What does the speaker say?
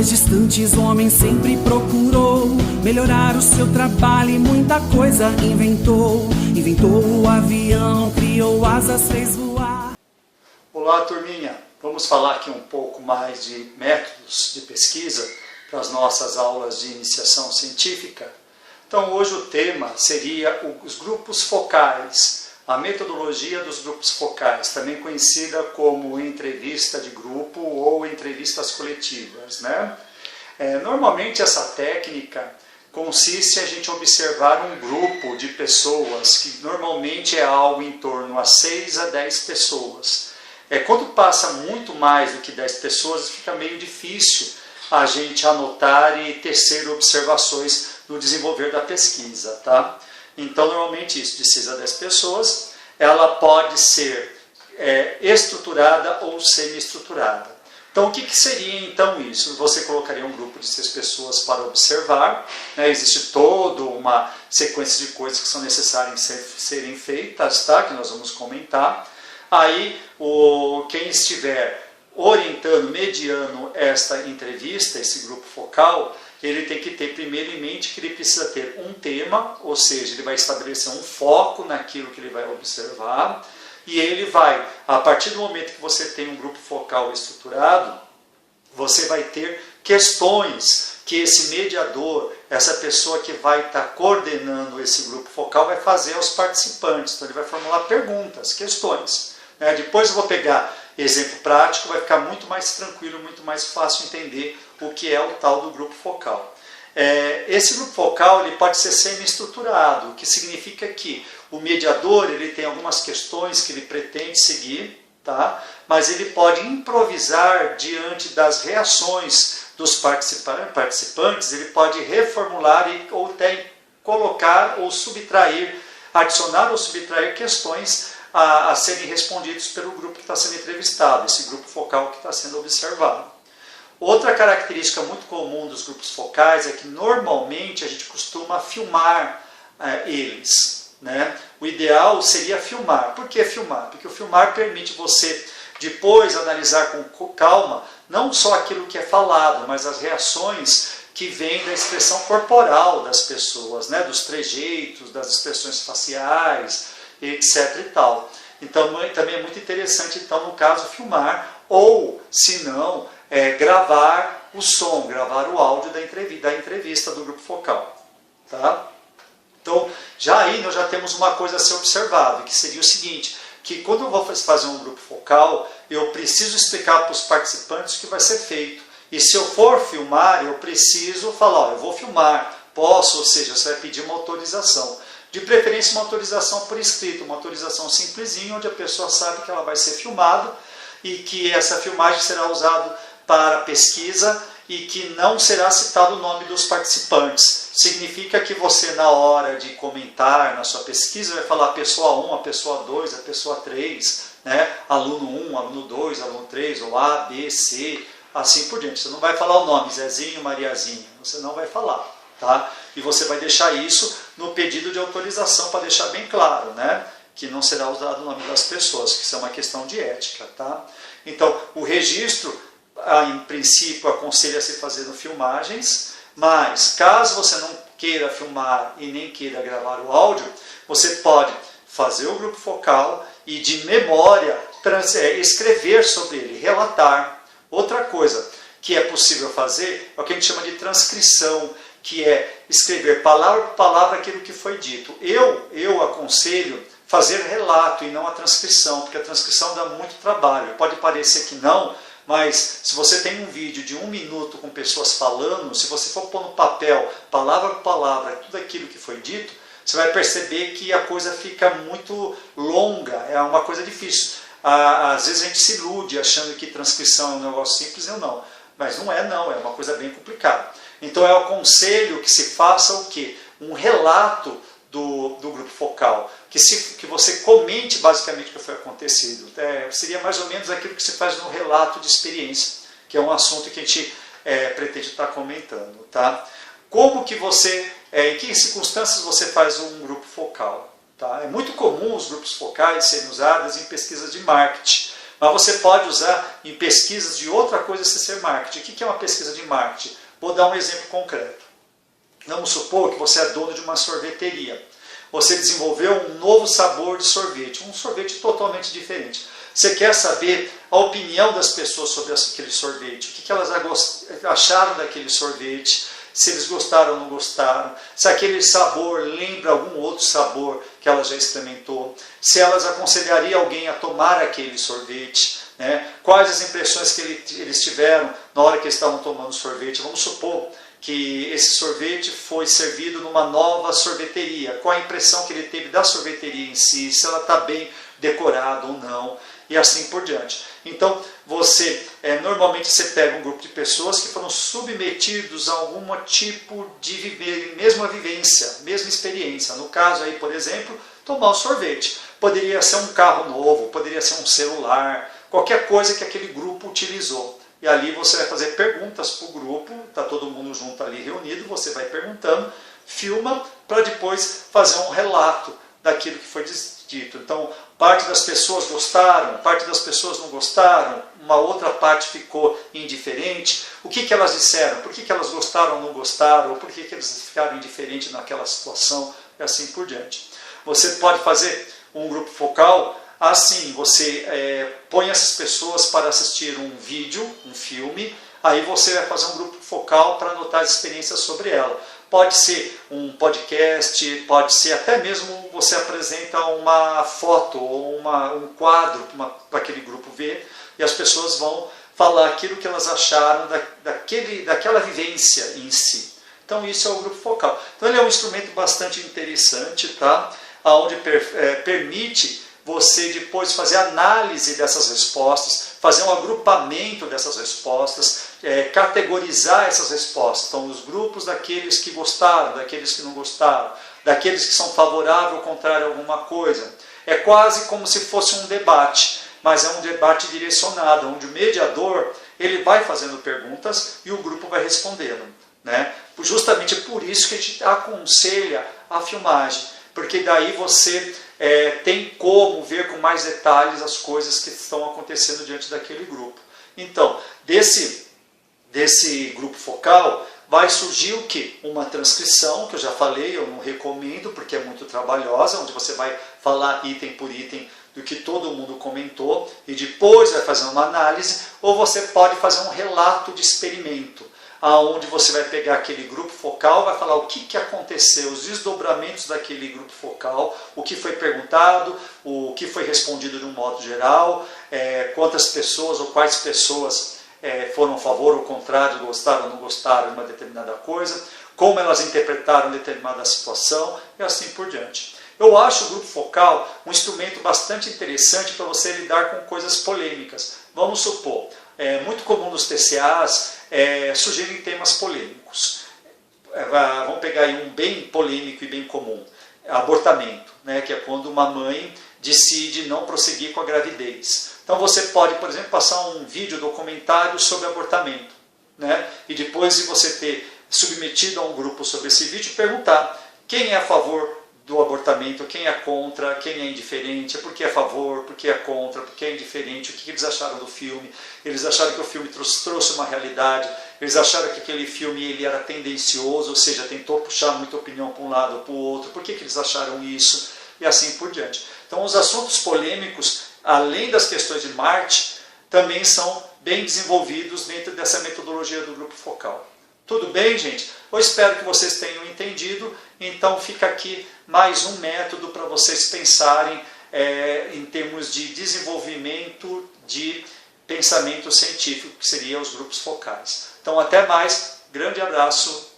lugares distantes o homem sempre procurou melhorar o seu trabalho e muita coisa inventou. Inventou o avião, criou asas, fez voar. Olá, turminha! Vamos falar aqui um pouco mais de métodos de pesquisa para as nossas aulas de iniciação científica. Então hoje o tema seria os grupos focais, a metodologia dos grupos focais, também conhecida como entrevista de grupo ou entrevistas coletivas, né? Normalmente essa técnica consiste em a gente observar um grupo de pessoas, que normalmente é algo em torno a 6 a 10 pessoas. Quando passa muito mais do que 10 pessoas, fica meio difícil a gente anotar e tecer observações no desenvolver da pesquisa, tá? Então, normalmente isso, de 6 a 10 pessoas, ela pode ser estruturada ou semi-estruturada. Então, o que seria então isso? Você colocaria um grupo de 6 pessoas para observar, né? Existe toda uma sequência de coisas que são necessárias serem feitas, tá? Que nós vamos comentar. Aí, quem estiver orientando, mediando esta entrevista, esse grupo focal, ele tem que ter primeiro em mente que ele precisa ter um tema, ou seja, ele vai estabelecer um foco naquilo que ele vai observar, e ele vai, a partir do momento que você tem um grupo focal estruturado, você vai ter questões que esse mediador, essa pessoa que vai estar coordenando esse grupo focal, vai fazer aos participantes. Então ele vai formular perguntas, questões. Depois eu vou pegar exemplo prático, vai ficar muito mais tranquilo, muito mais fácil entender o que é o tal do grupo focal. Esse grupo focal ele pode ser semi-estruturado, o que significa que o mediador ele tem algumas questões que ele pretende seguir, tá? Mas ele pode improvisar diante das reações dos participantes, ele pode reformular ou até colocar ou subtrair, adicionar ou subtrair questões a serem respondidos pelo grupo que está sendo entrevistado, esse grupo focal que está sendo observado. Outra característica muito comum dos grupos focais é que normalmente a gente costuma filmar eles, né? O ideal seria filmar. Por que filmar? Porque o filmar permite você depois analisar com calma não só aquilo que é falado, mas as reações que vêm da expressão corporal das pessoas, né? Dos trejeitos, das expressões faciais, etc. e tal. Então também é muito interessante, então, no caso, filmar, ou, se não, gravar o som, gravar o áudio da entrevista do grupo focal. Tá? Então, aí nós já temos uma coisa a ser observada, que seria o seguinte, que quando eu vou fazer um grupo focal, eu preciso explicar para os participantes o que vai ser feito. E se eu for filmar, eu preciso falar, eu vou filmar, posso, ou seja, você vai pedir uma autorização. De preferência uma autorização por escrito, uma autorização simplesinha, onde a pessoa sabe que ela vai ser filmada e que essa filmagem será usada para pesquisa e que não será citado o nome dos participantes. Significa que você, na hora de comentar na sua pesquisa, vai falar a pessoa 1, a pessoa 2, a pessoa 3, né? Aluno 1, aluno 2, aluno 3, ou A, B, C, assim por diante. Você não vai falar o nome, Zezinho, Mariazinha, você não vai falar. Tá? E você vai deixar isso no pedido de autorização para deixar bem claro, né? Que não será usado o nome das pessoas, que isso é uma questão de ética. Tá? Então, o registro, em princípio, aconselha-se fazendo filmagens, mas caso você não queira filmar e nem queira gravar o áudio, você pode fazer o grupo focal e de memória escrever sobre ele, relatar. Outra coisa que é possível fazer é o que a gente chama de transcrição, que é escrever palavra por palavra aquilo que foi dito. Eu aconselho fazer relato e não a transcrição, porque a transcrição dá muito trabalho. Pode parecer que não, mas se você tem um vídeo de 1 minuto com pessoas falando, se você for pôr no papel, palavra por palavra, tudo aquilo que foi dito, você vai perceber que a coisa fica muito longa, é uma coisa difícil. Às vezes a gente se ilude achando que transcrição é um negócio simples, ou não. Mas não, é uma coisa bem complicada. Então eu aconselho que se faça o quê? Um relato do grupo focal, que você comente basicamente o que foi acontecido. Seria mais ou menos aquilo que se faz no relato de experiência, que é um assunto que a gente pretende estar comentando. Tá? Como que você, em que circunstâncias você faz um grupo focal? Tá? É muito comum os grupos focais serem usados em pesquisas de marketing, Mas você pode usar em pesquisas de outra coisa sem ser marketing. O que é uma pesquisa de marketing? Vou dar um exemplo concreto. Vamos supor que você é dono de uma sorveteria. Você desenvolveu um novo sabor de sorvete, um sorvete totalmente diferente. Você quer saber a opinião das pessoas sobre aquele sorvete, o que elas acharam daquele sorvete, se eles gostaram ou não gostaram, se aquele sabor lembra algum outro sabor que ela já experimentou, se elas aconselhariam alguém a tomar aquele sorvete, né? Quais as impressões que eles tiveram na hora que eles estavam tomando sorvete. Vamos supor que esse sorvete foi servido numa nova sorveteria, qual a impressão que ele teve da sorveteria em si, se ela está bem decorada ou não, e assim por diante. Então, normalmente você pega um grupo de pessoas que foram submetidos a algum tipo de mesma vivência, mesma experiência. No caso aí, por exemplo, tomar um sorvete. Poderia ser um carro novo, poderia ser um celular, qualquer coisa que aquele grupo utilizou. E ali você vai fazer perguntas para o grupo, está todo mundo junto ali reunido, você vai perguntando, filma para depois fazer um relato daquilo que foi dito. Então, parte das pessoas gostaram, parte das pessoas não gostaram, uma outra parte ficou indiferente. O que elas disseram? Por que elas gostaram ou não gostaram? Ou por que eles ficaram indiferentes naquela situação? E assim por diante. Você pode fazer um grupo focal assim, você põe essas pessoas para assistir um vídeo, um filme, aí você vai fazer um grupo focal para anotar as experiências sobre ela. Pode ser um podcast, pode ser até mesmo você apresenta uma foto ou um quadro para aquele grupo ver, e as pessoas vão falar aquilo que elas acharam daquela vivência em si. Então isso é o grupo focal. Então ele é um instrumento bastante interessante, tá? Onde permite você depois fazer análise dessas respostas, fazer um agrupamento dessas respostas, categorizar essas respostas. Então, os grupos daqueles que gostaram, daqueles que não gostaram, daqueles que são favoráveis ou contrários a alguma coisa. É quase como se fosse um debate, mas é um debate direcionado, onde o mediador ele vai fazendo perguntas e o grupo vai respondendo, né? Justamente por isso que a gente aconselha a filmagem, porque daí você tem como ver com mais detalhes as coisas que estão acontecendo diante daquele grupo. Então, desse grupo focal, vai surgir o quê? Uma transcrição, que eu já falei, eu não recomendo, porque é muito trabalhosa, onde você vai falar item por item do que todo mundo comentou, e depois vai fazer uma análise, ou você pode fazer um relato de experimento, aonde você vai pegar aquele grupo focal, vai falar o que aconteceu, os desdobramentos daquele grupo focal, o que foi perguntado, o que foi respondido de um modo geral, quantas pessoas ou quais pessoas foram a favor ou contrário, gostaram ou não gostaram de uma determinada coisa, como elas interpretaram determinada situação e assim por diante. Eu acho o grupo focal um instrumento bastante interessante para você lidar com coisas polêmicas. Vamos supor, é muito comum nos TCAs surgirem temas polêmicos. Vamos pegar aí um bem polêmico e bem comum, abortamento, né, que é quando uma mãe decide não prosseguir com a gravidez. Então você pode, por exemplo, passar um vídeo documentário sobre abortamento, né, e depois de você ter submetido a um grupo sobre esse vídeo, perguntar quem é a favor do abortamento, quem é contra, quem é indiferente, por que é a favor, por que é contra, por que é indiferente, o que eles acharam do filme. Eles acharam que o filme trouxe uma realidade, eles acharam que aquele filme ele era tendencioso, ou seja, tentou puxar muita opinião para um lado ou para o outro, por que eles acharam isso, e assim por diante. Então os assuntos polêmicos, além das questões de marketing, também são bem desenvolvidos dentro dessa metodologia do grupo focal. Tudo bem, gente? Eu espero que vocês tenham entendido. Então fica aqui mais um método para vocês pensarem em termos de desenvolvimento de pensamento científico, que seria os grupos focais. Então até mais, grande abraço.